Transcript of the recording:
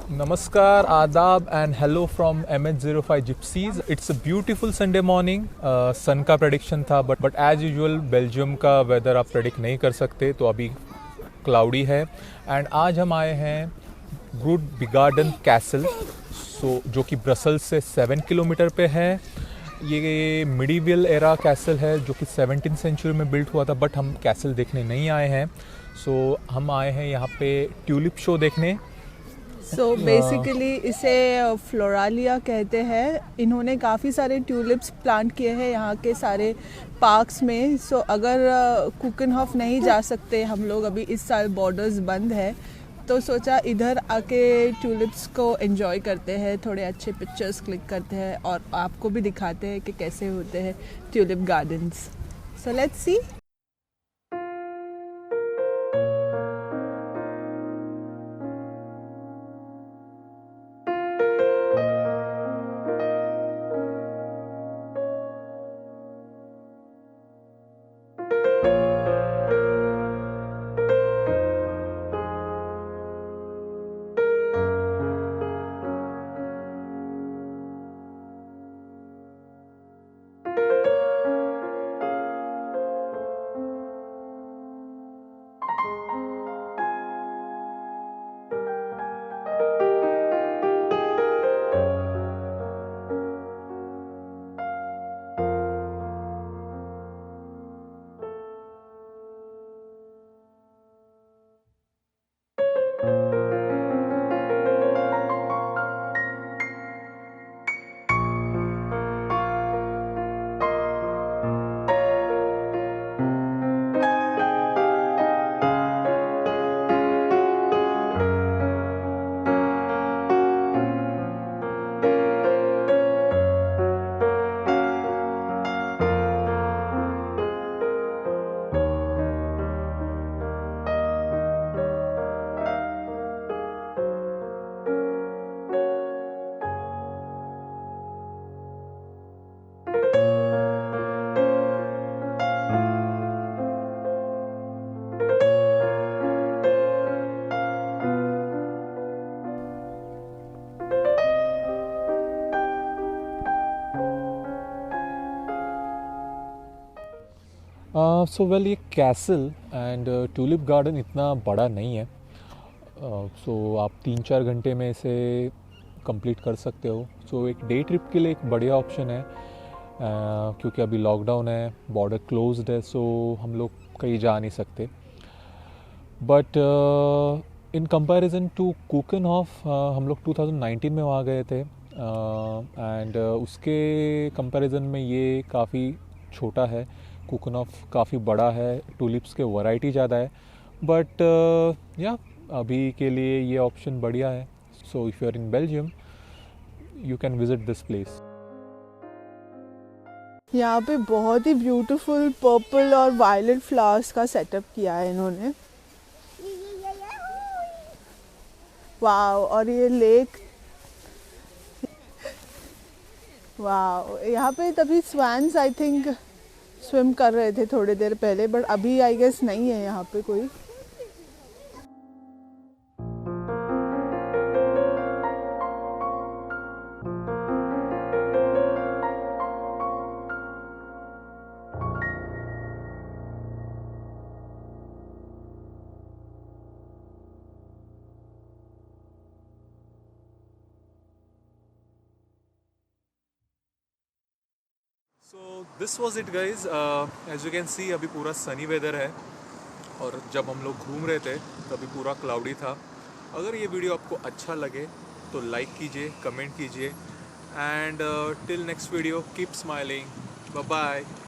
Namaskar, Adab, and hello from MH05 Gypsies. It's a beautiful Sunday morning. सन का prediction था but as usual Belgium का weather आप predict नहीं कर सकते, तो अभी cloudy है. And आज हम आए हैं ब्रूड बिगार्डन कैसल, जो कि ब्रसल्स से 7 किलोमीटर पे है. ये मिडीवियल एरा कैसल है जो कि 17th सेंचुरी में बिल्ट हुआ था, बट हम कैसल देखने नहीं आए हैं. हम आए हैं यहाँ पे ट्यूलिप शो देखने. बेसिकली इसे फ्लोरालिया कहते हैं. इन्होंने काफ़ी सारे ट्यूलिप्स प्लांट किए हैं यहाँ के सारे पार्क्स में. अगर कुकनहॉफ नहीं जा सकते हम लोग, अभी इस साल बॉर्डर्स बंद है, तो सोचा इधर आके ट्यूलिप्स को एंजॉय करते हैं, थोड़े अच्छे पिक्चर्स क्लिक करते हैं और आपको भी दिखाते हैं कि कैसे होते हैं tulip gardens. So let's see. ये कैसल एंड ट्यूलिप गार्डन इतना बड़ा नहीं है. आप 3-4 घंटे में इसे कंप्लीट कर सकते हो. एक डे ट्रिप के लिए एक बढ़िया ऑप्शन है, क्योंकि अभी लॉकडाउन है, बॉर्डर क्लोज्ड है, हम लोग कहीं जा नहीं सकते. बट इन कंपैरिजन टू कुकनहॉफ, हम लोग 2019 में वहाँ गए थे, एंड उसके कंपैरिजन में ये काफ़ी छोटा है. कुकनहॉफ काफ़ी बड़ा है, टूलिप्स के वैरायटी ज़्यादा है, बट अभी के लिए ये ऑप्शन बढ़िया है. So if you are in Belgium you can visit this place. यहाँ पे बहुत ही ब्यूटीफुल पर्पल और वायलेट फ्लावर्स का सेटअप किया है इन्होंने. वाव. और ये लेक, वाव. यहाँ पे तभी स्वैन्स आई थिंक स्विम कर रहे थे थोड़ी देर पहले, बट अभी आई गेस नहीं है यहाँ पे कोई. This was it guys. As you can see अभी पूरा सनी वेदर है, और जब हम लोग घूम रहे थे तभी पूरा क्लाउडी था. अगर ये वीडियो आपको अच्छा लगे तो लाइक कीजिए, कमेंट कीजिए, and till next video keep smiling. Bye bye.